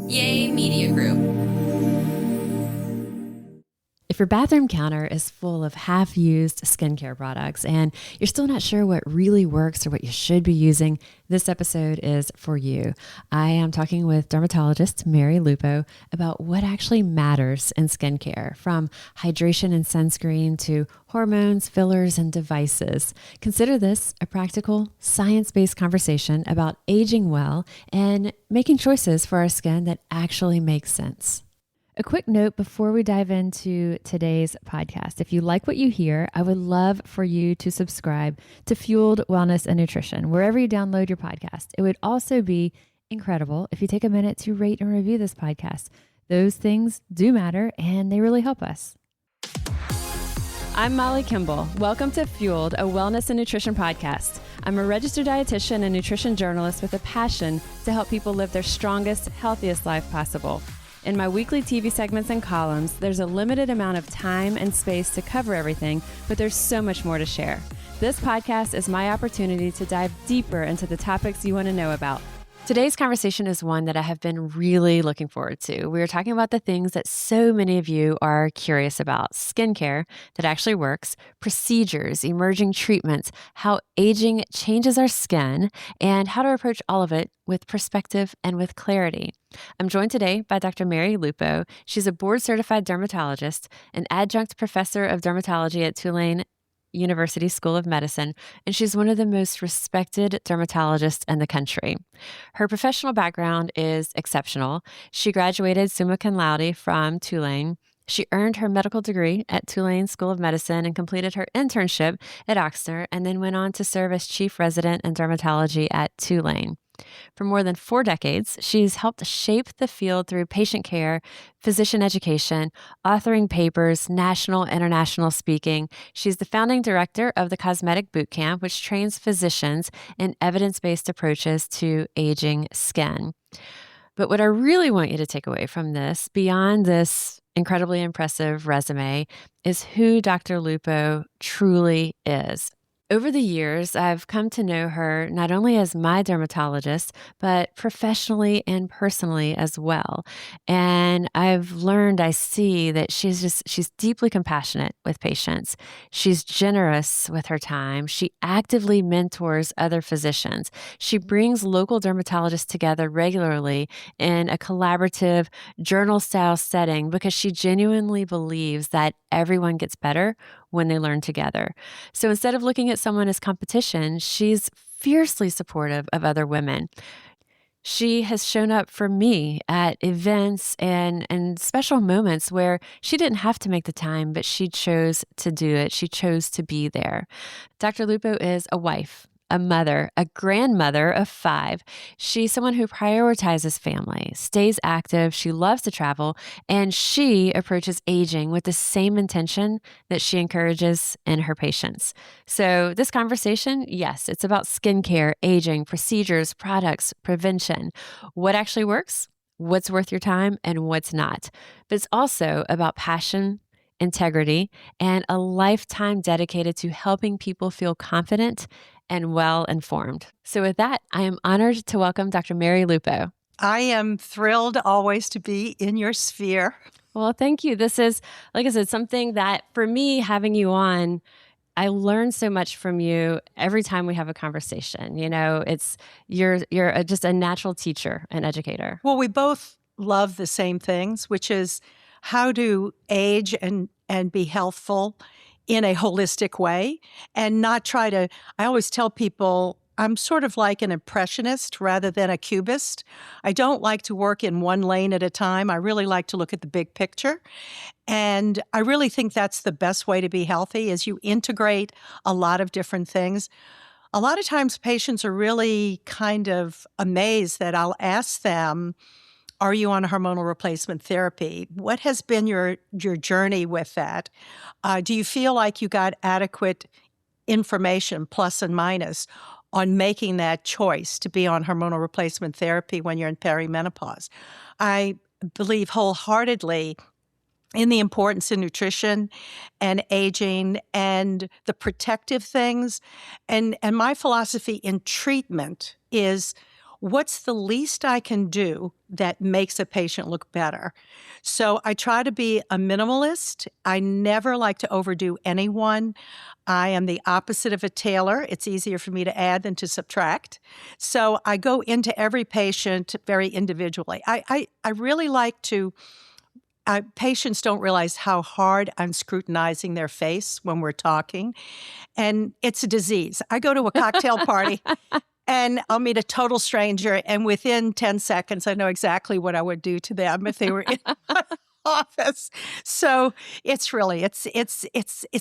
Yay Media Group. If your bathroom counter is full of half-used skincare products and you're still not sure what really works or what you should be using, this episode is for you. I am talking with dermatologist Mary Lupo about what actually matters in skincare, from hydration and sunscreen to hormones, fillers, and devices. Consider this a practical, science-based conversation about aging well and making choices for our skin that actually make sense. A quick note before we dive into today's podcast. If you like what you hear, I would love for you to subscribe to Fueled Wellness and Nutrition, wherever you download your podcast. It would also be incredible if you take a minute to rate and review this podcast. Those things do matter and they really help us. I'm Molly Kimball. Welcome to Fueled, a wellness and nutrition podcast. I'm a registered dietitian and nutrition journalist with a passion to help people live their strongest, healthiest life possible. In my weekly TV segments and columns, there's a limited amount of time and space to cover everything, but there's so much more to share. This podcast is my opportunity to dive deeper into the topics you want to know about. Today's conversation is one that I have been really looking forward to. We are talking about the things that so many of you are curious about: skincare that actually works, procedures, emerging treatments, how aging changes our skin, and how to approach all of it with perspective and with clarity. I'm joined today by Dr. Mary Lupo. She's a board-certified dermatologist, an adjunct professor of dermatology at Tulane University School of Medicine, and she's one of the most respected dermatologists in the country. Her professional background is exceptional. She graduated summa cum laude from Tulane. She earned her medical degree at Tulane School of Medicine and completed her internship at Oxner, and then went on to serve as chief resident in dermatology at Tulane. For more than 4 decades, she's helped shape the field through patient care, physician education, authoring papers, national, international speaking. She's the founding director of the Cosmetic Bootcamp, which trains physicians in evidence-based approaches to aging skin. But what I really want you to take away from this, beyond this incredibly impressive resume, is who Dr. Lupo truly is. Over the years, I've come to know her not only as my dermatologist, but professionally and personally as well. And I see that she's deeply compassionate with patients. She's generous with her time. She actively mentors other physicians. She brings local dermatologists together regularly in a collaborative journal-style setting because she genuinely believes that everyone gets better when they learn together. So instead of looking at someone as competition, she's fiercely supportive of other women. She has shown up for me at events and special moments where she didn't have to make the time, but she chose to do it. She chose to be there. Dr. Lupo is a wife, a mother, a grandmother of 5. She's someone who prioritizes family, stays active, she loves to travel, and she approaches aging with the same intention that she encourages in her patients. So this conversation, yes, it's about skincare, aging, procedures, products, prevention, what actually works, what's worth your time, and what's not. But it's also about passion, integrity, and a lifetime dedicated to helping people feel confident and well-informed. So with that, I am honored to welcome Dr. Mary Lupo. I am thrilled always to be in your sphere. Well, thank you. This is, like I said, something that for me, having you on, I learn so much from you every time we have a conversation. You know, you're just a natural teacher and educator. Well, we both love the same things, which is how to age and be healthful in a holistic way and not try to, I always tell people, I'm sort of like an impressionist rather than a cubist. I don't like to work in one lane at a time. I really like to look at the big picture. And I really think that's the best way to be healthy is you integrate a lot of different things. A lot of times patients are really kind of amazed that I'll ask them, are you on hormonal replacement therapy? What has been your journey with that? Do you feel like you got adequate information, plus and minus, on making that choice to be on hormonal replacement therapy when you're in perimenopause? I believe wholeheartedly in the importance of nutrition and aging and the protective things. And my philosophy in treatment is what's the least I can do that makes a patient look better? So I try to be a minimalist. I never like to overdo anyone. I am the opposite of a tailor. It's easier for me to add than to subtract. So I go into every patient very individually. I really like to patients don't realize how hard I'm scrutinizing their face when we're talking. And it's a disease. I go to a cocktail party and I'll meet a total stranger, and within 10 seconds, I know exactly what I would do to them if they were in my office. So it's really, it's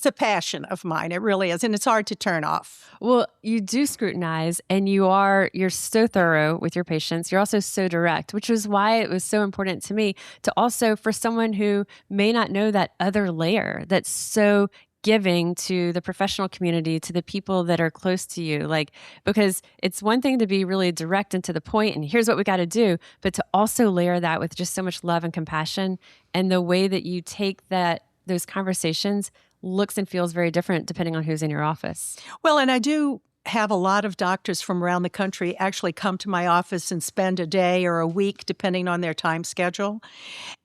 a passion of mine. It really is. And it's hard to turn off. Well, you do scrutinize and you're so thorough with your patients. You're also so direct, which is why it was so important to me to also, for someone who may not know that other layer that's so giving to the professional community, to the people that are close to you. Like, because it's one thing to be really direct and to the point, and here's what we got to do, but to also layer that with just so much love and compassion. And the way that you take those conversations looks and feels very different depending on who's in your office. Well, and I do have a lot of doctors from around the country actually come to my office and spend a day or a week, depending on their time schedule.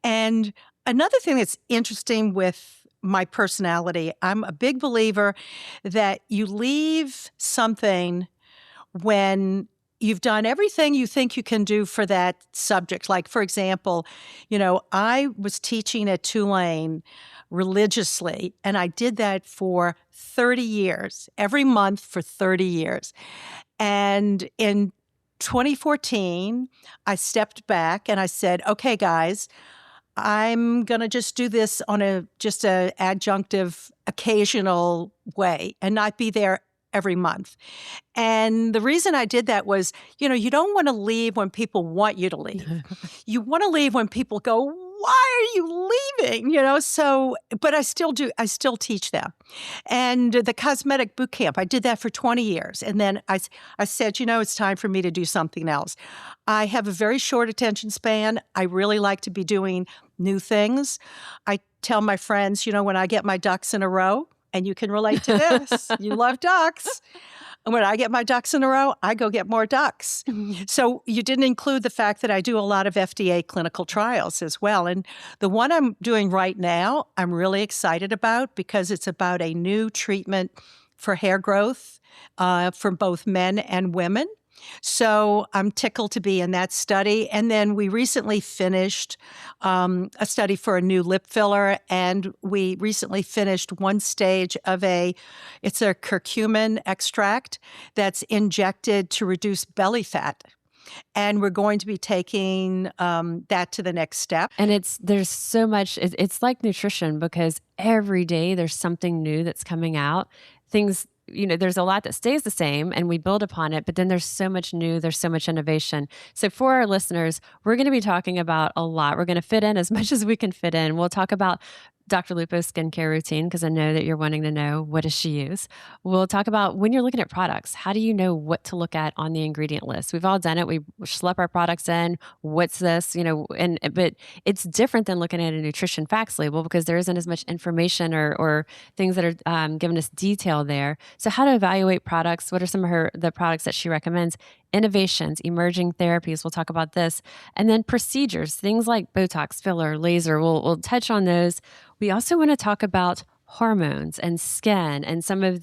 And another thing that's interesting with my personality, I'm a big believer that you leave something when you've done everything you think you can do for that subject. Like, for example, I was teaching at Tulane religiously, and I did that for 30 years, every month for 30 years. And in 2014, I stepped back and I said, okay, guys, I'm going to just do this on a adjunctive, occasional way and not be there every month. And the reason I did that was, you don't want to leave when people want you to leave. You want to leave when people go, why are you leaving? So, but I still teach them. And the cosmetic boot camp, I did that for 20 years. And then I said, it's time for me to do something else. I have a very short attention span. I really like to be doing new things. I tell my friends, when I get my ducks in a row, and you can relate to this, you love ducks. And when I get my ducks in a row, I go get more ducks. So you didn't include the fact that I do a lot of FDA clinical trials as well. And the one I'm doing right now, I'm really excited about because it's about a new treatment for hair growth for both men and women. So I'm tickled to be in that study. And then we recently finished a study for a new lip filler, and we recently finished one stage of it's a curcumin extract that's injected to reduce belly fat. And we're going to be taking that to the next step. And there's so much, it's like nutrition because every day there's something new that's coming out. Things, there's a lot that stays the same and we build upon it, but then there's so much new, there's so much innovation. So for our listeners, we're going to be talking about a lot. We're going to fit in as much as we can fit in. We'll talk about Dr. Lupo's skincare routine, because I know that you're wanting to know, what does she use? We'll talk about when you're looking at products, how do you know what to look at on the ingredient list? We've all done it. We schlep our products in. What's this? But it's different than looking at a nutrition facts label because there isn't as much information or things that are giving us detail there. So how to evaluate products? What are some of the products that she recommends? Innovations, emerging therapies. We'll talk about this. And then procedures, things like Botox, filler, laser. We'll touch on those. We also want to talk about hormones and skin and some of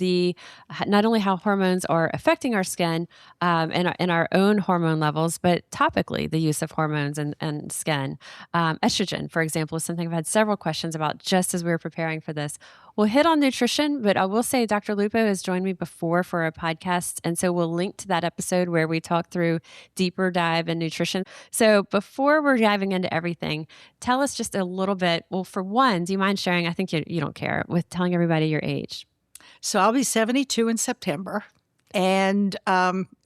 not only how hormones are affecting our skin and our own hormone levels, but topically the use of hormones and skin. Estrogen, for example, is something I've had several questions about just as we were preparing for this. We'll hit on nutrition, but I will say Dr. Lupo has joined me before for a podcast. And so we'll link to that episode where we talk through deeper dive in nutrition. So before we're diving into everything, tell us just a little bit. Well, for one, do you mind sharing? I think you don't care with telling everybody your age. So I'll be 72 in September. And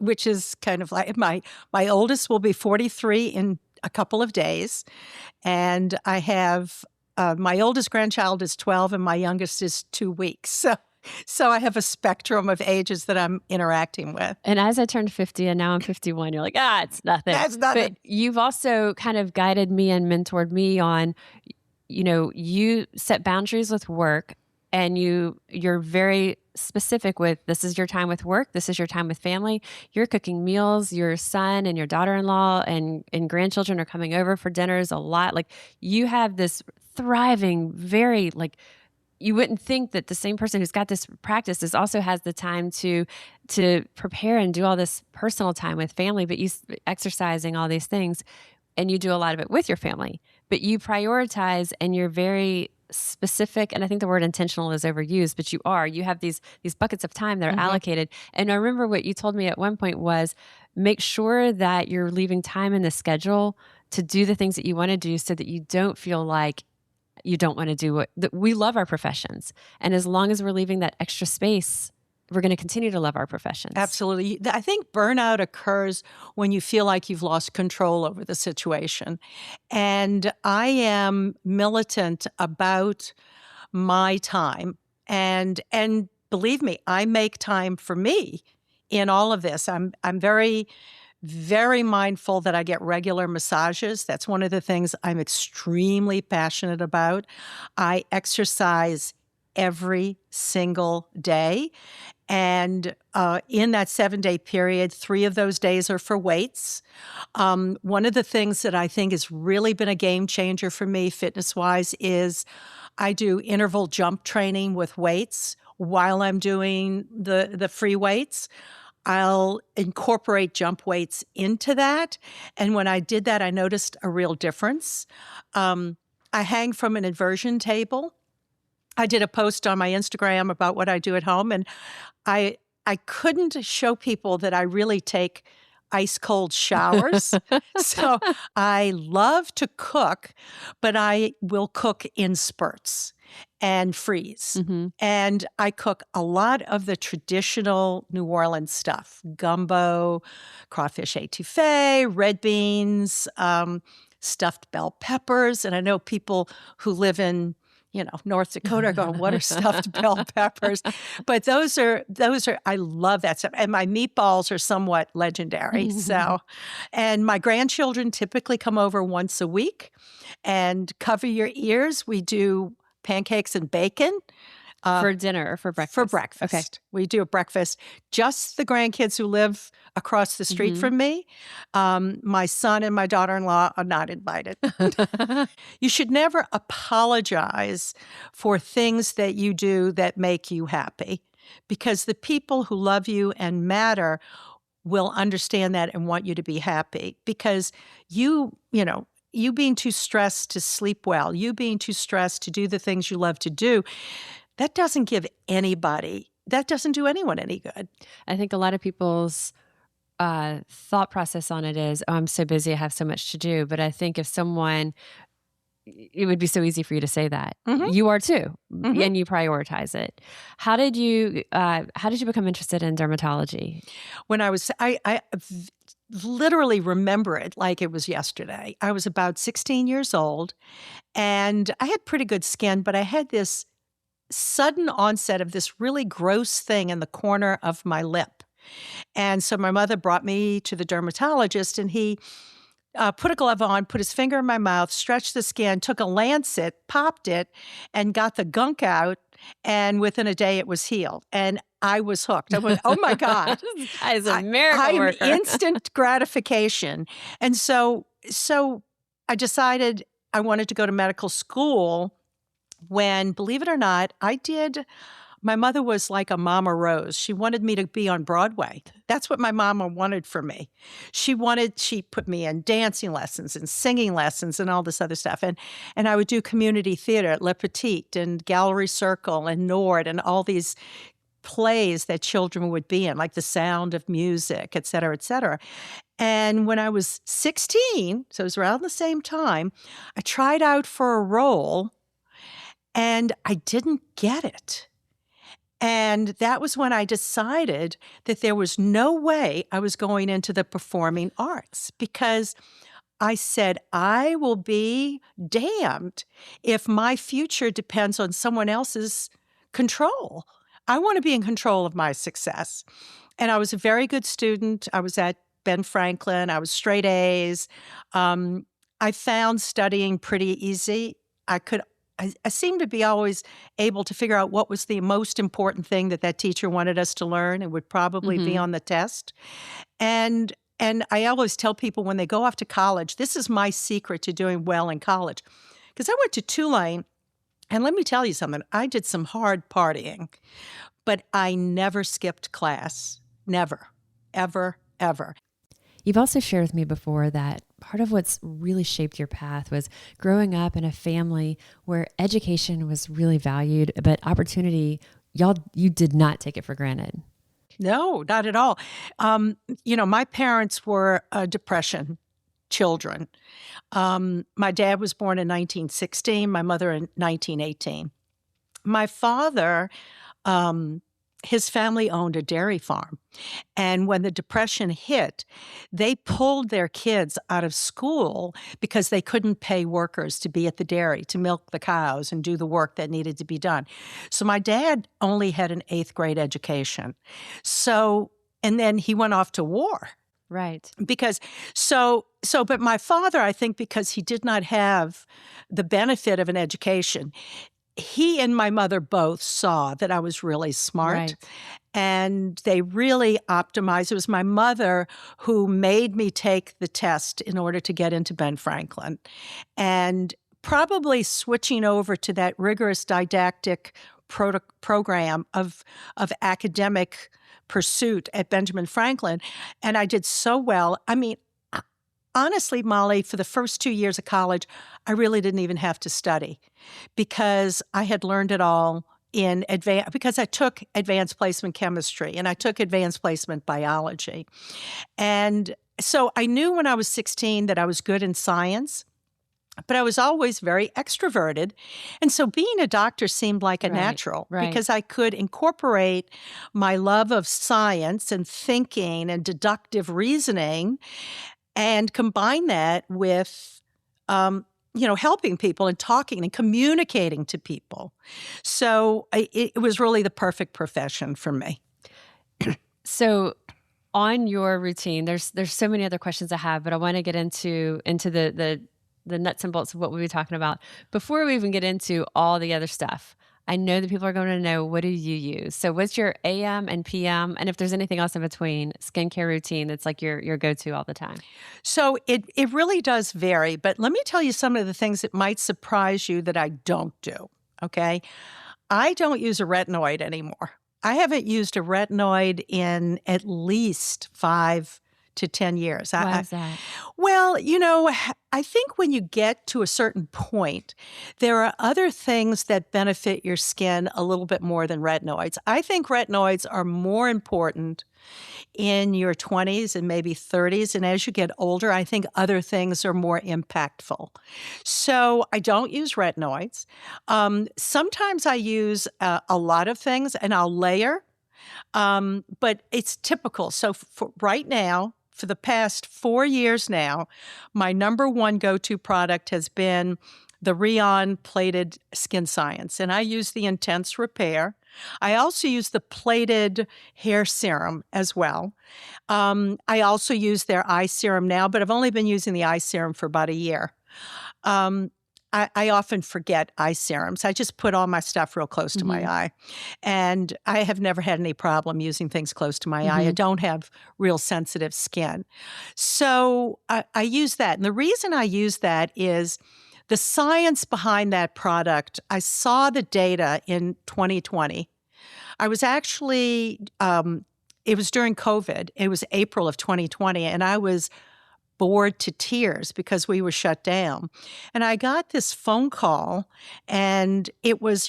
which is kind of like my oldest will be 43 in a couple of days. And I have my oldest grandchild is 12 and my youngest is 2 weeks. So I have a spectrum of ages that I'm interacting with. And as I turned 50 and now I'm 51, you're like, it's nothing. That's nothing. But you've also kind of guided me and mentored me on, you set boundaries with work and you're very specific with, this is your time with work, this is your time with family. You're cooking meals, your son and your daughter-in-law and grandchildren are coming over for dinners a lot. Like, you have this thriving, very, like, you wouldn't think that the same person who's got this practice also has the time to prepare and do all this personal time with family, but you exercising all these things, and you do a lot of it with your family, but you prioritize and you're very specific. And I think the word intentional is overused, but you have these buckets of time that are allocated. And I remember what you told me at one point was, make sure that you're leaving time in the schedule to do the things that you want to do, so that you don't feel like you don't want to do we love our professions. And as long as we're leaving that extra space, we're going to continue to love our professions. Absolutely. I think burnout occurs when you feel like you've lost control over the situation. And I am militant about my time. And believe me, I make time for me in all of this. I'm very, very mindful that I get regular massages. That's one of the things I'm extremely passionate about. I exercise every single day. And in that 7-day period, 3 of those days are for weights. One of the things that I think has really been a game changer for me fitness-wise is I do interval jump training with weights while I'm doing the free weights. I'll incorporate jump weights into that. And when I did that, I noticed a real difference. I hang from an inversion table. I did a post on my Instagram about what I do at home, and I couldn't show people that I really take ice cold showers. So I love to cook, but I will cook in spurts and freeze. Mm-hmm. And I cook a lot of the traditional New Orleans stuff: gumbo, crawfish étouffée, red beans, stuffed bell peppers. And I know people who live in North Dakota are going, what are stuffed bell peppers? But those are, I love that stuff. And my meatballs are somewhat legendary. So, and my grandchildren typically come over once a week. And cover your ears, we do pancakes and bacon. For dinner or for breakfast? For breakfast. Okay. We do a breakfast. Just the grandkids who live across the street from me. My son and my daughter-in-law are not invited. You should never apologize for things that you do that make you happy, because the people who love you and matter will understand that and want you to be happy. Because you being too stressed to sleep well, you being too stressed to do the things you love to do, that doesn't do anyone any good. I think a lot of people's thought process on it is, oh, I'm so busy, I have so much to do. But I think it would be so easy for you to say that. Mm-hmm. You are too, Mm-hmm. and you prioritize it. How did you become interested in dermatology? When I literally remember it like it was yesterday. I was about 16 years old, and I had pretty good skin, but I had this sudden onset of this really gross thing in the corner of my lip. And so my mother brought me to the dermatologist, and he put a glove on, put his finger in my mouth, stretched the skin, took a lancet, popped it, and got the gunk out. And within a day, it was healed. And I was hooked. I went, oh my God. As a miracle worker. Instant gratification. And so I decided I wanted to go to medical school when, believe it or not, my mother was like a Mama Rose. She wanted me to be on Broadway. That's what my mama wanted for me. She put me in dancing lessons and singing lessons and all this other stuff. And I would do community theater at Le Petit and Gallery Circle and Nord and all these plays that children would be in, like The Sound of Music, et cetera, et cetera. And when I was 16, so it was around the same time, I tried out for a role and I didn't get it. And that was when I decided that there was no way I was going into the performing arts, because I said, I will be damned if my future depends on someone else's control. I want to be in control of my success. And I was a very good student. I was at Ben Franklin. I was straight A's. I found studying pretty easy. I could I seemed to be always able to figure out what was the most important thing that teacher wanted us to learn. It would probably be on the test. And I always tell people when they go off to college, this is my secret to doing well in college. Because I went to Tulane, and let me tell you something. I did some hard partying, but I never skipped class. Never, ever, ever. You've also shared with me before that part of what's really shaped your path was growing up in a family where education was really valued, but opportunity, you did not take it for granted. No, not at all. My parents were Depression children. My dad was born in 1916, my mother in 1918. My father, his family owned a dairy farm. And when the Depression hit, they pulled their kids out of school because they couldn't pay workers to be at the dairy, to milk the cows and do the work that needed to be done. So my dad only had an 8th grade education. And then he went off to war. Right. But my father, I think because he did not have the benefit of an education, he and my mother both saw that I was really smart. Right. And they really optimized. It was my mother who made me take the test in order to get into Ben Franklin. And probably switching over to that rigorous didactic program of academic pursuit at Benjamin Franklin. And I did so well. I mean, honestly, Molly, for the first 2 years of college, I really didn't even have to study because I had learned it all in advance, because I took advanced placement chemistry and I took advanced placement biology. And so I knew when I was 16 that I was good in science, but I was always very extroverted. And so being a doctor seemed like a natural because I could incorporate my love of science and thinking and deductive reasoning and combine that with, helping people and talking and communicating to people. So it was really the perfect profession for me. So on your routine, there's so many other questions I have, but I want to get into the nuts and bolts of what we'll be talking about. Before we even get into all the other stuff, I know that people are going to know, what do you use? So what's your AM and PM? And if there's anything else in between, skincare routine that's like your go-to all the time? So it really does vary. But let me tell you some of the things that might surprise you that I don't do, okay? I don't use a retinoid anymore. I haven't used a retinoid in at least 5 to 10 years. Why is that? Well, I think when you get to a certain point, there are other things that benefit your skin a little bit more than retinoids. I think retinoids are more important in your 20s and maybe 30s. And as you get older, I think other things are more impactful. So I don't use retinoids. Sometimes I use a lot of things and I'll layer, but it's typical. So for right now, for the past 4 years now, my number one go-to product has been the Rion Plated Skin Science, and I use the Intense Repair. I also use the Plated Hair Serum as well. I also use their eye serum now, but I've only been using the eye serum for about a year. I often forget eye serums. I just put all my stuff real close to my eye. And I have never had any problem using things close to my eye. I don't have real sensitive skin. So I use that. And the reason I use that is the science behind that product. I saw the data in 2020. I was actually, it was during COVID. It was April of 2020. And I was bored to tears because we were shut down. And I got this phone call, and it was,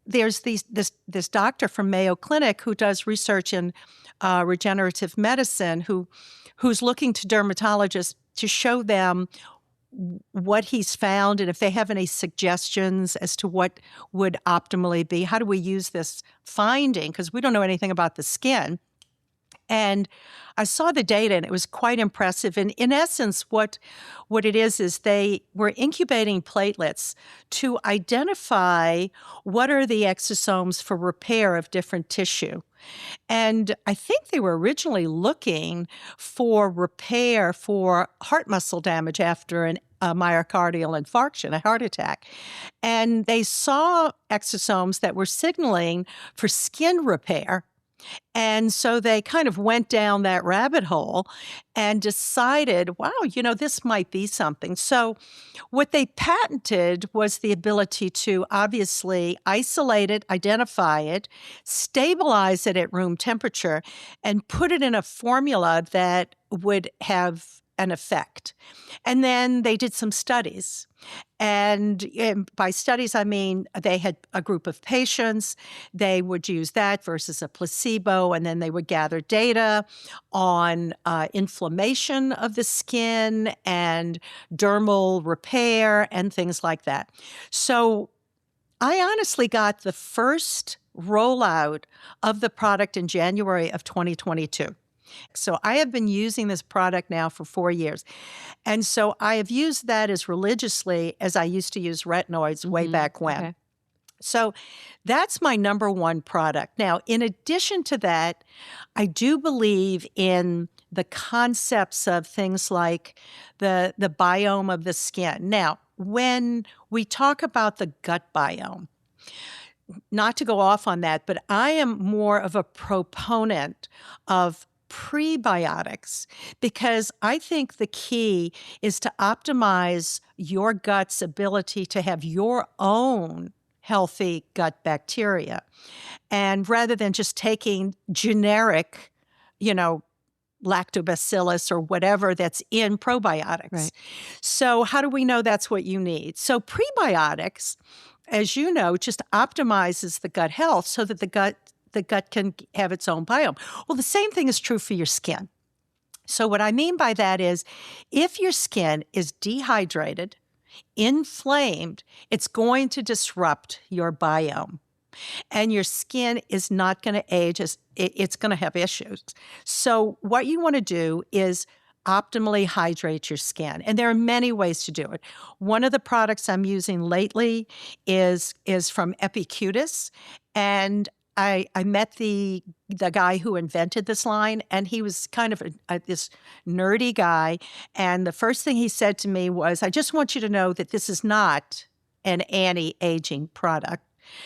there's this doctor from Mayo Clinic who does research in regenerative medicine who's looking to dermatologists to show them what he's found and if they have any suggestions as to what would optimally be. How do we use this finding? Because we don't know anything about the skin. And I saw the data and it was quite impressive. And in essence, what it is they were incubating platelets to identify what are the exosomes for repair of different tissue. And I think they were originally looking for repair for heart muscle damage after a myocardial infarction, a heart attack. And they saw exosomes that were signaling for skin repair. And so they kind of went down that rabbit hole and decided, wow, this might be something. So what they patented was the ability to obviously isolate it, identify it, stabilize it at room temperature, and put it in a formula that would have an effect. And then they did some studies. And by studies, I mean they had a group of patients. They would use that versus a placebo, and then they would gather data on inflammation of the skin and dermal repair and things like that. So I honestly got the first rollout of the product in January of 2022. So I have been using this product now for 4 years. And so I have used that as religiously as I used to use retinoids way back when. Okay. So that's my number one product. Now, in addition to that, I do believe in the concepts of things like the biome of the skin. Now, when we talk about the gut biome, not to go off on that, but I am more of a proponent of prebiotics because I think the key is to optimize your gut's ability to have your own healthy gut bacteria. And rather than just taking generic, lactobacillus or whatever that's in probiotics. Right. So how do we know that's what you need? So prebiotics, as you know, just optimizes the gut health so that the gut can have its own biome. Well, the same thing is true for your skin. So what I mean by that is if your skin is dehydrated, inflamed, it's going to disrupt your biome. And your skin is not going to age, it's going to have issues. So what you want to do is optimally hydrate your skin. And there are many ways to do it. One of the products I'm using lately is from Epicutis. And I met the guy who invented this line, and he was kind of this nerdy guy. And the first thing he said to me was, I just want you to know that this is not an anti-aging product,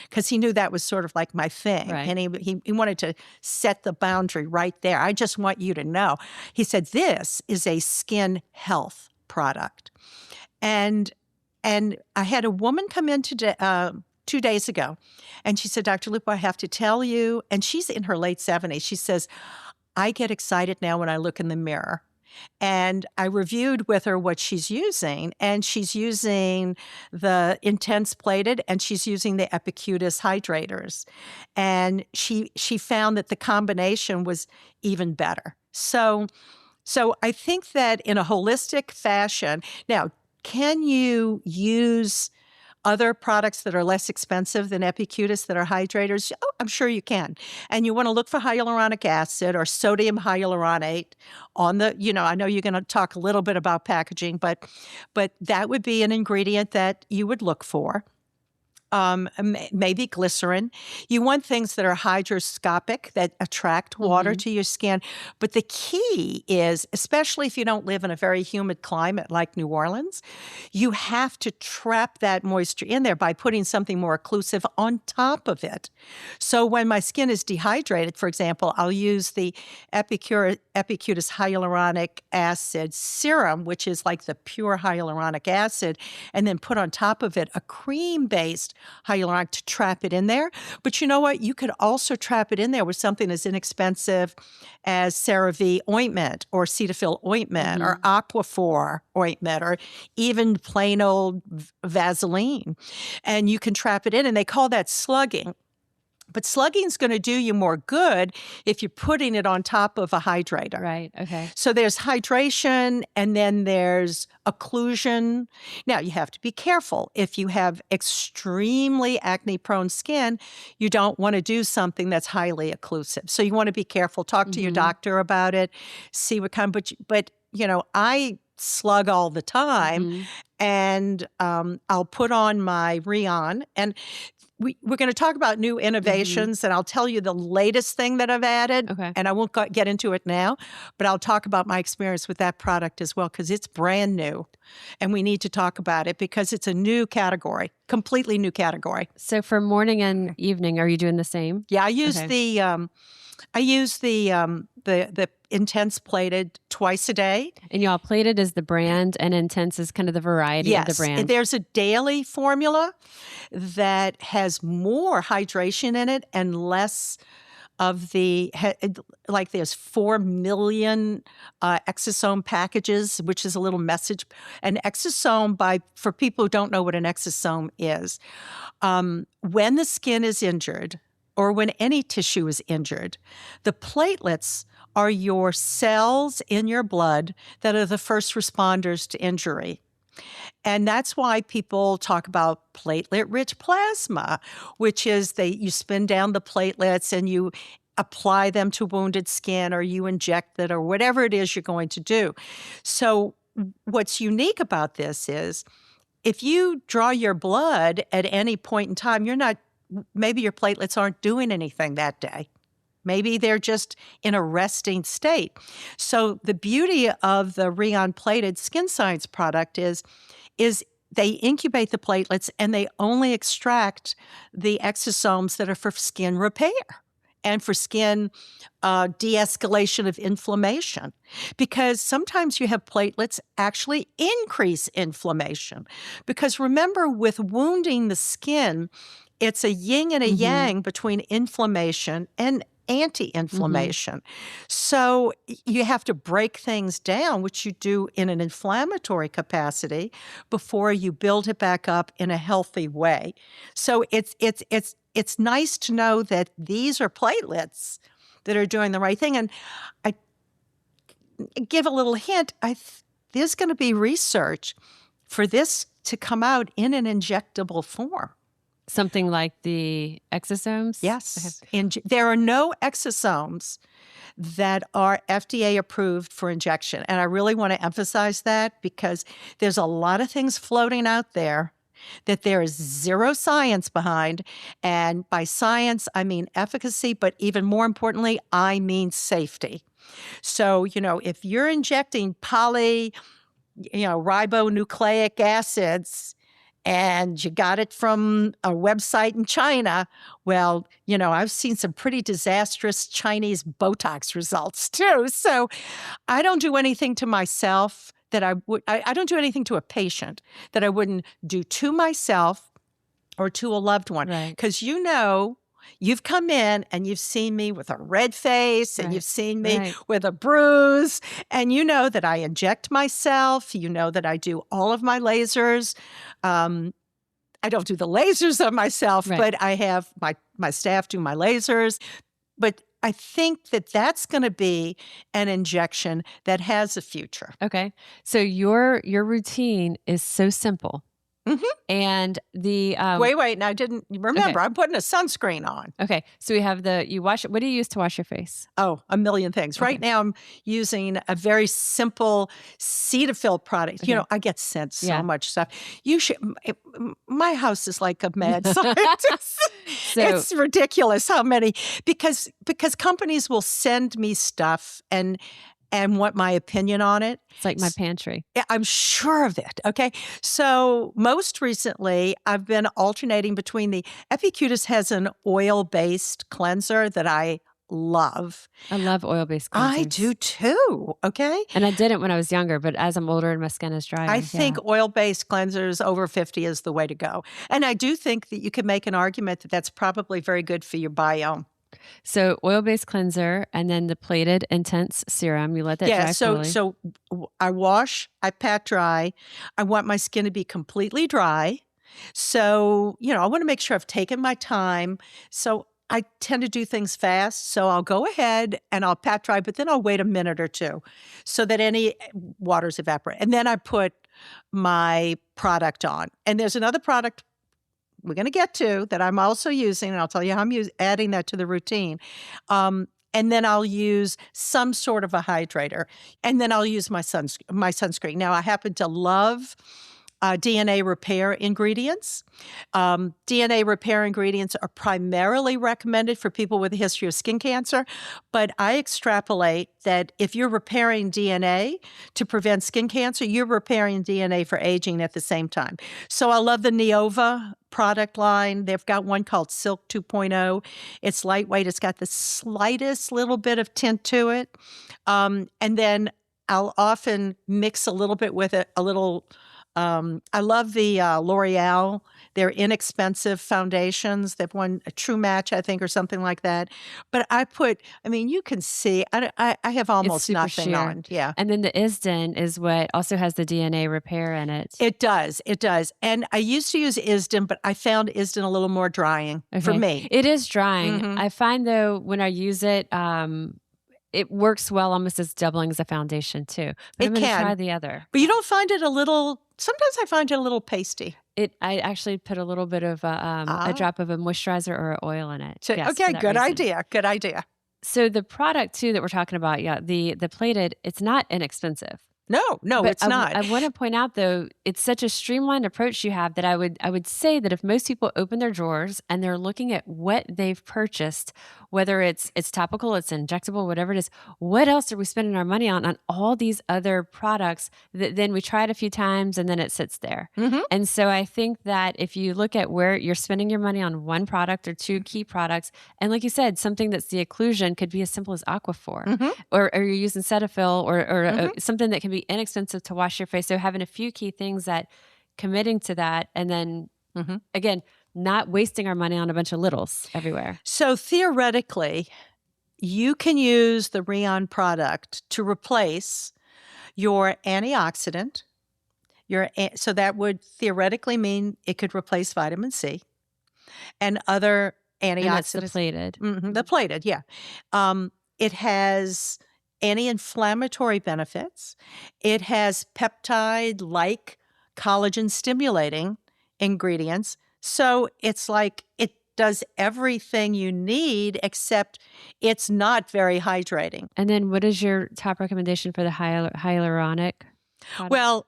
because he knew that was sort of like my thing. Right. And he wanted to set the boundary right there. I just want you to know. He said, this is a skin health product. And I had a woman come in today, 2 days ago, and she said, Dr. Lupo, I have to tell you, and she's in her late 70s. She says, I get excited now when I look in the mirror. And I reviewed with her what she's using, and she's using the intense plated, and she's using the Epicutis hydrators. And she found that the combination was even better. So I think that in a holistic fashion, now, can you use other products that are less expensive than Epicutis that are hydrators? Oh, I'm sure you can. And you want to look for hyaluronic acid or sodium hyaluronate on the, I know you're going to talk a little bit about packaging, but that would be an ingredient that you would look for. Maybe glycerin. You want things that are hygroscopic, that attract water to your skin. But the key is, especially if you don't live in a very humid climate like New Orleans, you have to trap that moisture in there by putting something more occlusive on top of it. So when my skin is dehydrated, for example, I'll use the Epicutis hyaluronic acid serum, which is like the pure hyaluronic acid, and then put on top of it a cream-based hyaluronic to trap it in there. But you know what? You could also trap it in there with something as inexpensive as CeraVe ointment or Cetaphil ointment or Aquaphor ointment or even plain old Vaseline. And you can trap it in, and they call that slugging. But slugging's going to do you more good if you're putting it on top of a hydrator. Right. Okay. So there's hydration and then there's occlusion. Now, you have to be careful. If you have extremely acne-prone skin, you don't want to do something that's highly occlusive. So you want to be careful. Talk to your doctor about it. See what kind. But I slug all the time, and I'll put on my Rion. And we're going to talk about new innovations, and I'll tell you the latest thing that I've added, and I won't get into it now, but I'll talk about my experience with that product as well, because it's brand new, and we need to talk about it because it's a new category, completely new category. So for morning and evening, are you doing the same? Yeah, I use the Intense Plated twice a day. And y'all, Plated is the brand and Intense is kind of the variety of the brand. Yes, there's a daily formula that has more hydration in it and less of like there's 4 million exosome packages, which is a little message. An exosome, for people who don't know what an exosome is, when the skin is injured or when any tissue is injured, the platelets are your cells in your blood that are the first responders to injury. And that's why people talk about platelet-rich plasma, which is you spin down the platelets and you apply them to wounded skin or you inject it or whatever it is you're going to do. So what's unique about this is if you draw your blood at any point in time, maybe your platelets aren't doing anything that day. Maybe they're just in a resting state. So the beauty of the Rion Plated Skin Science product is they incubate the platelets and they only extract the exosomes that are for skin repair and for skin de-escalation of inflammation. Because sometimes you have platelets actually increase inflammation. Because remember, with wounding the skin, it's a yin and a yang between inflammation and anti-inflammation. So you have to break things down, which you do in an inflammatory capacity before you build it back up in a healthy way. So it's nice to know that these are platelets that are doing the right thing. And I give a little hint, there's going to be research for this to come out in an injectable form. Something like the exosomes? Yes. There are no exosomes that are FDA approved for injection. And I really want to emphasize that because there's a lot of things floating out there that there is zero science behind. And by science, I mean efficacy, but even more importantly, I mean safety. So, if you're injecting ribonucleic acids, and you got it from a website in China, well, I've seen some pretty disastrous Chinese Botox results too. So I don't do anything to myself that I don't do anything to a patient that I wouldn't do to myself or to a loved one. Because you've come in and you've seen me with a red face and you've seen me with a bruise, and you know that I inject myself. You know that I do all of my lasers. I don't do the lasers on myself, but I have my staff do my lasers. But I think that that's going to be an injection that has a future. Okay. So your routine is so simple. And the wait. Now I didn't remember. I'm putting a sunscreen on. Okay, so we have you wash. What do you use to wash your face? Oh, a million things. Right now, I'm using a very simple Cetaphil product. I get sent so much stuff. You should. My house is like a mad scientist. It's ridiculous how many because companies will send me stuff and want my opinion on it. It's like my pantry. Yeah, I'm sure of it. Okay. So most recently, I've been alternating between the Epicutis has an oil-based cleanser that I love. I love oil-based cleansers. I do too. Okay. And I didn't when I was younger, but as I'm older and my skin is drier. I think oil-based cleansers over 50 is the way to go. And I do think that you can make an argument that that's probably very good for your biome. So oil-based cleanser and then the Plated Intense serum. You let that dry fully. So I wash, I pat dry. I want my skin to be completely dry. So, I want to make sure I've taken my time. So I tend to do things fast, so I'll go ahead and I'll pat dry, but then I'll wait a minute or two so that any water's evaporate. And then I put my product on. And there's another product we're going to get to that I'm also using, and I'll tell you how I'm adding that to the routine. And then I'll use some sort of a hydrator, and then I'll use my sunscreen. Now, I happen to love DNA repair ingredients. DNA repair ingredients are primarily recommended for people with a history of skin cancer, but I extrapolate that if you're repairing DNA to prevent skin cancer, you're repairing DNA for aging at the same time. So I love the Neova product line. They've got one called Silk 2.0. It's lightweight. It's got the slightest little bit of tint to it. And then I'll often mix a little bit with it, a little. I love the L'Oreal. They're inexpensive foundations. They've won a True Match, I think, or something like that. But you can see, I have almost nothing sheer. on. Yeah. And then the Isden is what also has the DNA repair in it. It does. And I used to use Isden, but I found Isden a little more drying for me. It is drying. Mm-hmm. I find, though, when I use it, it works well almost as doubling as a foundation, too. But I'm going to try the other. But you don't find it sometimes I find it a little pasty. I actually put a little bit of a drop of a moisturizer or oil in it. Okay, good idea. Good idea. So the product, too, that we're talking about, the plated, it's not inexpensive. No, it's not. I want to point out, though, it's such a streamlined approach you have that I would say that if most people open their drawers and they're looking at what they've purchased, whether it's topical, it's injectable, whatever it is, what else are we spending our money on all these other products that then we try it a few times and then it sits there. Mm-hmm. And so I think that if you look at where you're spending your money on one product or two key products, and like you said, something that's the occlusion could be as simple as Aquaphor, mm-hmm. or you're using Cetaphil or mm-hmm. something that can be inexpensive to wash your face. So having a few key things that committing to that, and then mm-hmm. again, not wasting our money on a bunch of littles everywhere. So theoretically, you can use the Rion product to replace your antioxidant. So that would theoretically mean it could replace vitamin C and other antioxidants. And that's the plated. Mm-hmm, the plated, yeah. It has anti-inflammatory benefits. It has peptide-like collagen-stimulating ingredients. So it's like it does everything you need, except it's not very hydrating. And then what is your top recommendation for the hyaluronic product? Well,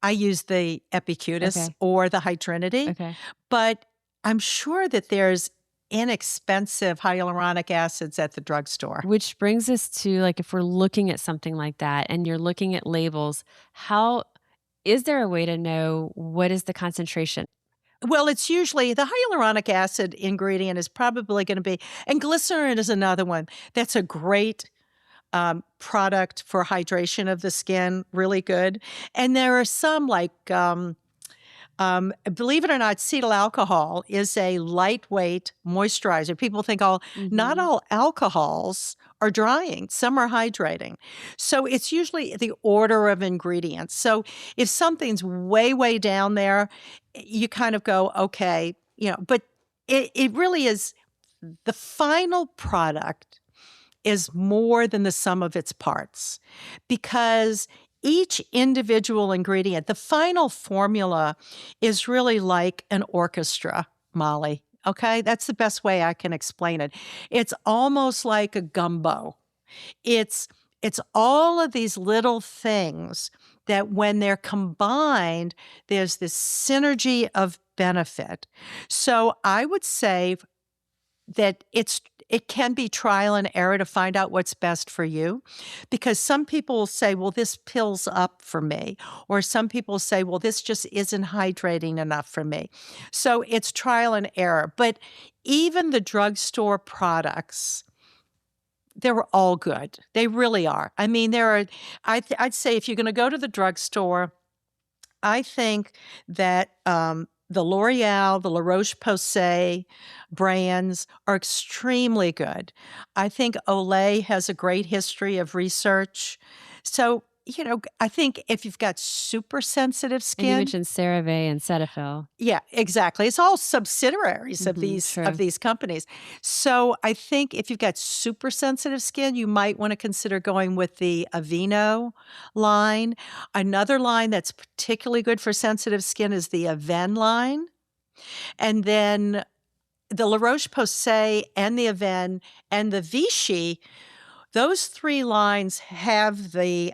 I use the Epicutis or the Hydrinity. Okay. But I'm sure that there's inexpensive hyaluronic acids at the drugstore. Which brings us to, like, if we're looking at something like that and you're looking at labels, is there a way to know what is the concentration? Well, it's usually the hyaluronic acid ingredient is probably going to be, and glycerin is another one. That's a great product for hydration of the skin, really good. And there are some like, believe it or not, cetyl alcohol is a lightweight moisturizer. People think, not all alcohols are drying. Some are hydrating. So it's usually the order of ingredients. So if something's way, way down there, you kind of go, okay, but it really is, the final product is more than the sum of its parts, because each individual ingredient, the final formula is really like an orchestra, Molly. Okay? That's the best way I can explain it. It's almost like a gumbo. It's all of these little things that when they're combined, there's this synergy of benefit. So I would say that it can be trial and error to find out what's best for you, because some people will say, well, this pills up for me, or some people say, well, this just isn't hydrating enough for me. So it's trial and error. But even the drugstore products, they're all good. They really are. I mean, I'd say if you're going to go to the drugstore, I think that the L'Oreal, the La Roche-Posay brands are extremely good. I think Olay has a great history of research. So I think if you've got super sensitive And you skin, mentioned CeraVe and Cetaphil. yeah, exactly. It's all subsidiaries of True. these companies. So I think if you've got super sensitive skin, you might want to consider going with the Aveeno line. Another line that's particularly good for sensitive skin is the Aven line. And then the La Roche-Posay and the Aven and the Vichy, those three lines have the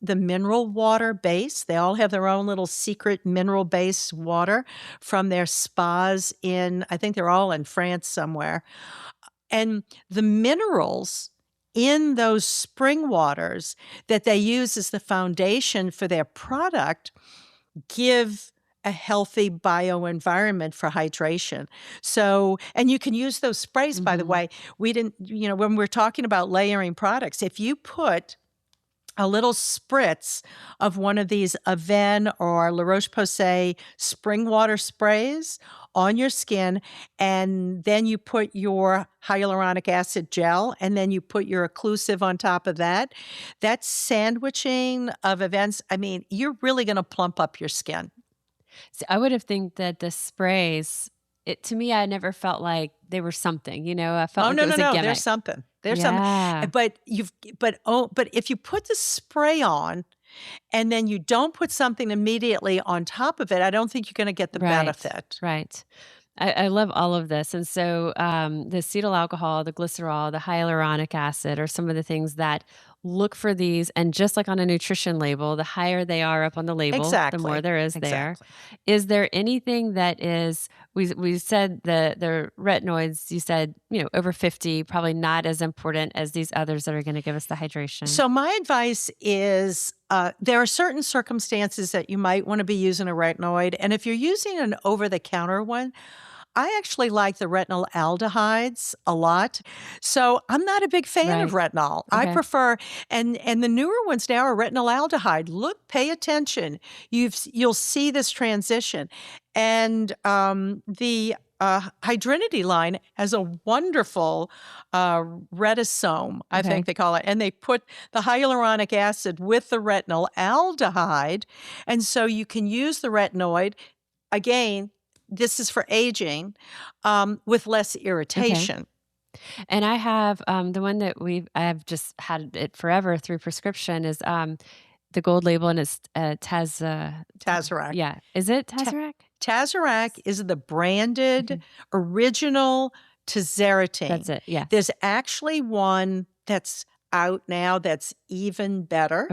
mineral water base. They all have their own little secret mineral base water from their spas I think they're all in France somewhere. And the minerals in those spring waters that they use as the foundation for their product give a healthy bioenvironment for hydration. So, and you can use those sprays, by the way. We didn't, when we're talking about layering products, if you put a little spritz of one of these Aven or La Roche-Posay spring water sprays on your skin, and then you put your hyaluronic acid gel, and then you put your occlusive on top of that, that sandwiching of events, I mean, you're really going to plump up your skin. So I would have think that the sprays, to me, I never felt like they were something, I felt like it was a No. gimmick. There's something. There's Yeah. something. But if you put the spray on and then you don't put something immediately on top of it, I don't think you're going to get the benefit. Right. I love all of this. And so the acetyl alcohol, the glycerol, the hyaluronic acid are some of the things that look for these. And just like on a nutrition label, the higher they are up on the label, the more there is there. Is there anything that is, we said the retinoids, you said, over 50, probably not as important as these others that are going to give us the hydration. So my advice is there are certain circumstances that you might want to be using a retinoid. And if you're using an over-the-counter one, I actually like the retinol aldehydes a lot. So I'm not a big fan of retinol. I prefer, and the newer ones now are retinol aldehyde. Look, pay attention. You'll see this transition. And the Hydrinity line has a wonderful retisome, I think they call it. And they put the hyaluronic acid with the retinol aldehyde. And so you can use the retinoid. Again, this is for aging with less irritation. And I have the one that I've just had it forever through prescription is the gold label, and it's Tazorac. Yeah. Is it Tazorac? Tazorac is the branded original tazarotene. That's it. Yeah. There's actually one that's out now that's even better.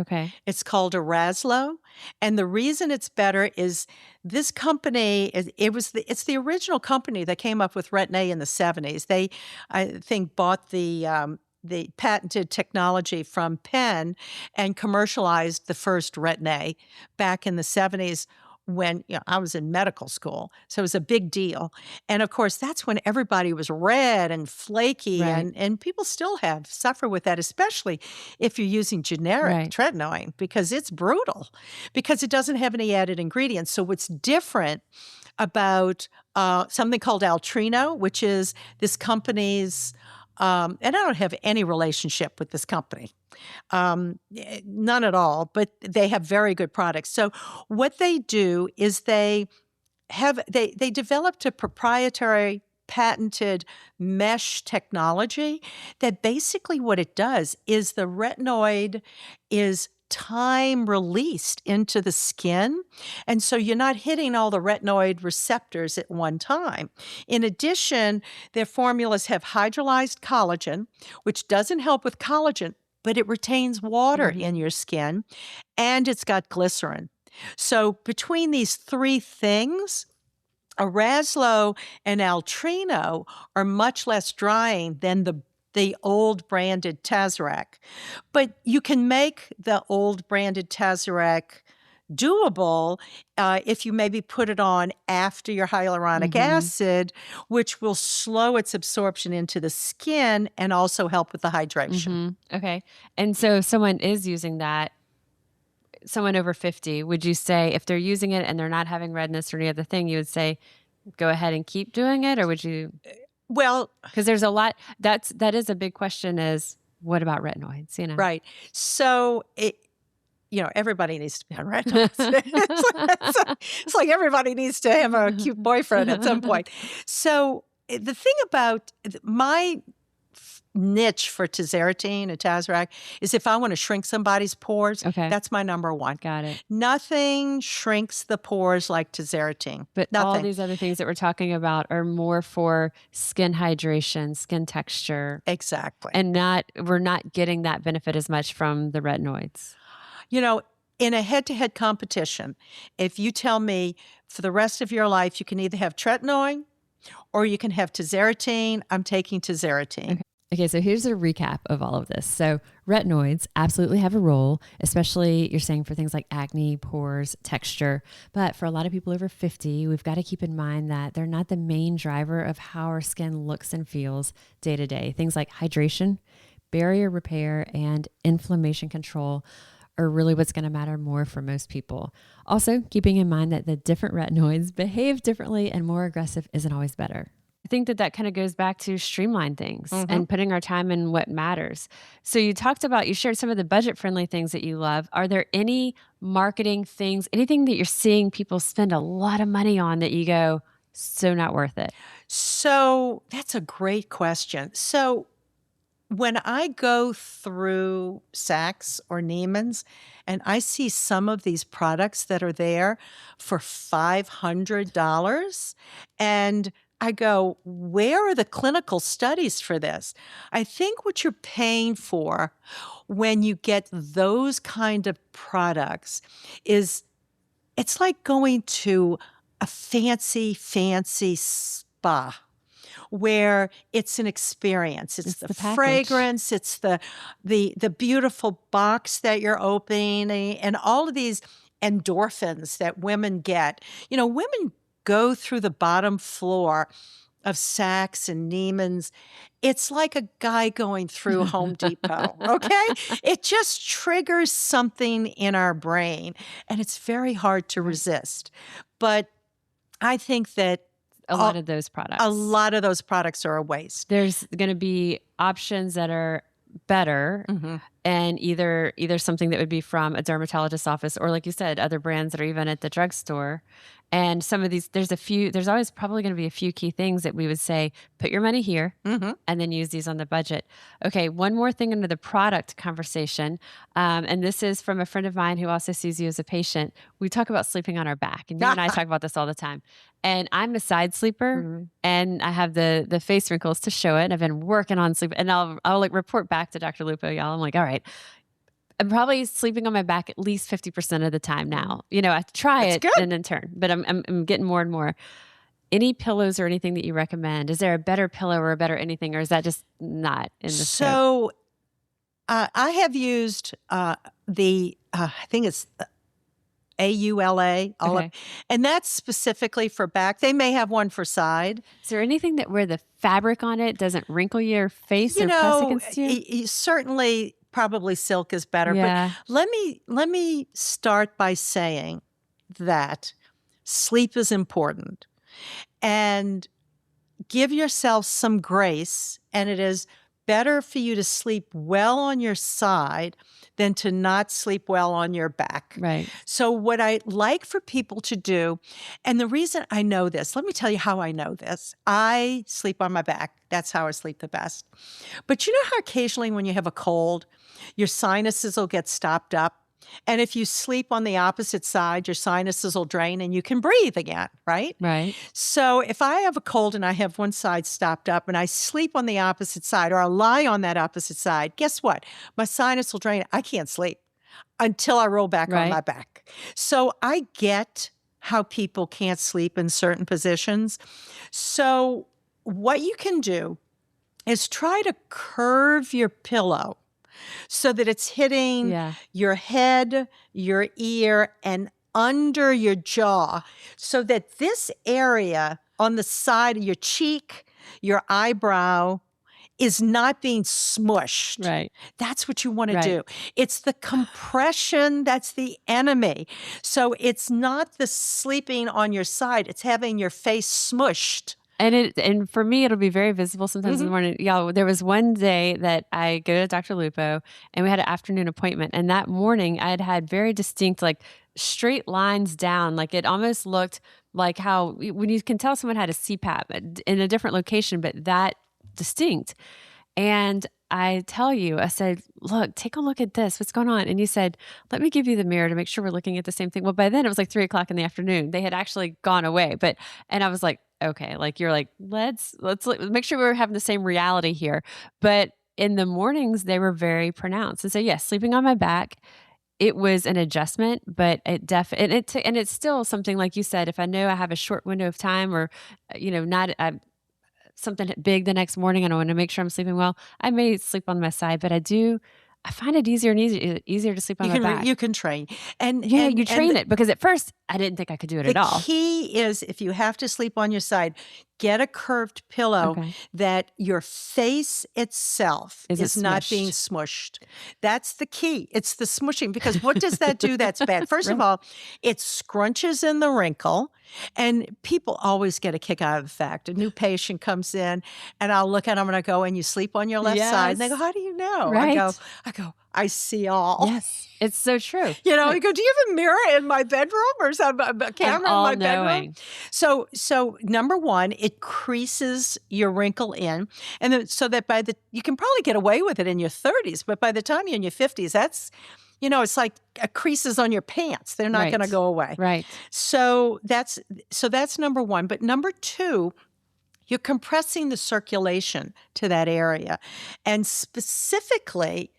It's called Eraslo. And the reason it's better is this company, it's the original company that came up with Retin-A in the 70s. They, I think, bought the patented technology from Penn and commercialized the first Retin-A back in the 70s when I was in medical school. So it was a big deal. And of course, that's when everybody was red and flaky, and people still suffer with that, especially if you're using generic tretinoin, because it's brutal, because it doesn't have any added ingredients. So what's different about something called Altrino, which is this company's, and I don't have any relationship with this company. None at all, but they have very good products. So what they do is they developed a proprietary patented mesh technology that basically what it does is the retinoid is time released into the skin. And so you're not hitting all the retinoid receptors at one time. In addition, their formulas have hydrolyzed collagen, which doesn't help with collagen, but it retains water in your skin, and it's got glycerin. So between these three things, Eraslo and Altrino are much less drying than the old branded Tazorac. But you can make the old branded Tazorac doable if you maybe put it on after your hyaluronic acid, which will slow its absorption into the skin and also help with the hydration. Okay. And so if someone is using that, someone over 50, would you say if they're using it and they're not having redness or any other thing, you would say, go ahead and keep doing it? Or would you? Well, because there's a lot, that is a big question is, what about retinoids? Right. So everybody needs to be on retinoids. It's like everybody needs to have a cute boyfriend at some point. So the thing about my niche for tazarotene and Tazarac is if I want to shrink somebody's pores, that's my number one. Got it. Nothing shrinks the pores like tazarotene. But Nothing. All these other things that we're talking about are more for skin hydration, skin texture. Exactly. And we're not getting that benefit as much from the retinoids. In a head-to-head competition, if you tell me for the rest of your life you can either have tretinoin or you can have tazarotene, I'm taking tazarotene. Okay, so here's a recap of all of this. So retinoids absolutely have a role, especially you're saying for things like acne, pores, texture. But for a lot of people over 50, we've got to keep in mind that they're not the main driver of how our skin looks and feels day to day. Things like hydration, barrier repair, and inflammation control are really what's going to matter more for most people. Also, keeping in mind that the different retinoids behave differently and more aggressive isn't always better. I think that kind of goes back to streamline things and putting our time in what matters. So you shared some of the budget-friendly things that you love. Are there any marketing things, anything that you're seeing people spend a lot of money on that you go, so not worth it? So that's a great question. So when I go through Saks or Neiman's and I see some of these products that are there for $500 and I go, where are the clinical studies for this? I think what you're paying for when you get those kind of products is it's like going to a fancy spa where it's an experience. It's the fragrance, it's the beautiful box that you're opening, and all of these endorphins that women get. Women go through the bottom floor of Saks and Neiman's. It's like a guy going through Home Depot, okay? It just triggers something in our brain, and it's very hard to resist. But I think that a lot of those products are a waste. There's going to be options that are better and either something that would be from a dermatologist's office or, like you said, other brands that are even at the drugstore. And some of these, there's always probably going to be a few key things that we would say, put your money here and then use these on the budget. Okay, one more thing under the product conversation. And this is from a friend of mine who also sees you as a patient. We talk about sleeping on our back. And you and I talk about this all the time. And I'm a side sleeper and I have the face wrinkles to show it. And I've been working on sleep and I'll like report back to Dr. Lupo, y'all. I'm like, all right, I'm probably sleeping on my back at least 50% of the time now. I try it and then turn, but I'm getting more and more. Any pillows or anything that you recommend? Is there a better pillow or a better anything, or is that just not in the scope? So I have used I think it's AULA, and that's specifically for back. They may have one for side. Is there anything that where the fabric on it doesn't wrinkle your face or press against you? Certainly, probably silk is better. Yeah. But let me start by saying that sleep is important, and give yourself some grace. And it is better for you to sleep well on your side than to not sleep well on your back. Right. So what I like for people to do, and the reason I know this, let me tell you how I know this. I sleep on my back. That's how I sleep the best. But you know how occasionally when you have a cold, your sinuses will get stopped up? And if you sleep on the opposite side, your sinuses will drain and you can breathe again, right? Right. So if I have a cold and I have one side stopped up and I sleep on the opposite side or I lie on that opposite side, guess what? My sinus will drain. I can't sleep until I roll back on my back. So I get how people can't sleep in certain positions. So what you can do is try to curve your pillow so that it's hitting your head, your ear, and under your jaw, so that this area on the side of your cheek, your eyebrow, is not being smushed. Right. That's what you want to do. It's the compression that's the enemy. So it's not the sleeping on your side. It's having your face smushed. And for me, it'll be very visible sometimes in the morning. Y'all, there was one day that I go to Dr. Lupo and we had an afternoon appointment. And that morning I had very distinct, like straight lines down. Like it almost looked like how when you can tell someone had a CPAP in a different location, but that distinct. And I tell you, I said, look, take a look at this. What's going on? And you said, let me give you the mirror to make sure we're looking at the same thing. Well, by then it was like 3:00 in the afternoon. They had actually gone away. And I was like, okay, like you're like, let's make sure we're having the same reality here. But in the mornings, they were very pronounced. And so, yes, sleeping on my back, it was an adjustment, but and it's still something like you said, if I know I have a short window of time or, not something big the next morning and I want to make sure I'm sleeping well, I may sleep on my side, but I find it easier and easier to sleep on my back. You can train. You train it because at first I didn't think I could do it at all. The key is if you have to sleep on your side, get a curved pillow that your face itself is not being smushed. That's the key. It's the smushing, because what does that do that's bad? First of all, it scrunches in the wrinkle, and people always get a kick out of the fact a new patient comes in and I'll look at them and I go, and you sleep on your left side? And they go, how do you know? Right. I go, I see all. Yes, it's so true. You go, do you have a mirror in my bedroom or a camera in my bedroom? So number one, it creases your wrinkle in, and then, so that you can probably get away with it in your 30s, but by the time you're in your 50s, that's, it's like creases on your pants. They're not going to go away. Right. So that's number one. But number two, you're compressing the circulation to that area, and specifically,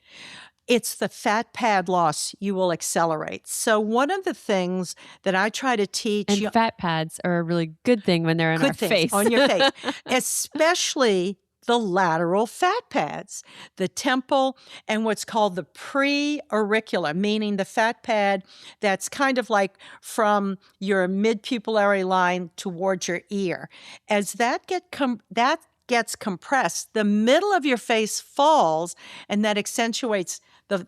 it's the fat pad loss you will accelerate. So one of the things that I try to teach... And fat pads are a really good thing when they're in our face. On your face. Especially the lateral fat pads, the temple, and what's called the pre-auricular, meaning the fat pad that's kind of like from your mid-pupillary line towards your ear. As that gets compressed, the middle of your face falls, and that accentuates the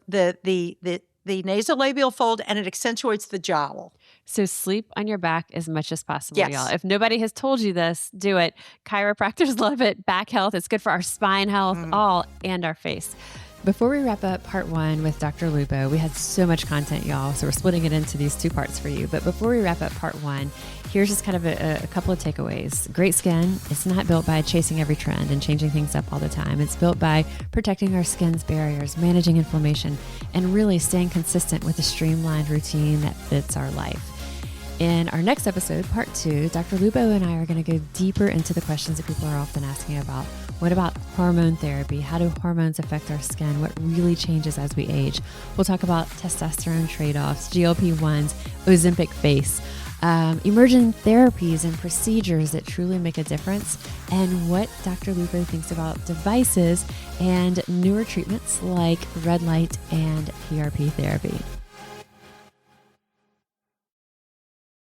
nasolabial fold, and it accentuates the jowl. So sleep on your back as much as possible, y'all. If nobody has told you this, do it. Chiropractors love it. Back health. It's good for our spine health, and our face. Before we wrap up part one with Dr. Lupo, we had so much content, y'all, so we're splitting it into these two parts for you. But before we wrap up part one, here's just kind of a couple of takeaways. Great skin, it's not built by chasing every trend and changing things up all the time. It's built by protecting our skin's barriers, managing inflammation, and really staying consistent with a streamlined routine that fits our life. In our next episode, part two, Dr. Lupo and I are going to go deeper into the questions that people are often asking about. What about hormone therapy? How do hormones affect our skin? What really changes as we age? We'll talk about testosterone trade-offs, GLP-1s, Ozempic face, emerging therapies and procedures that truly make a difference, and what Dr. Lupo thinks about devices and newer treatments like red light and PRP therapy.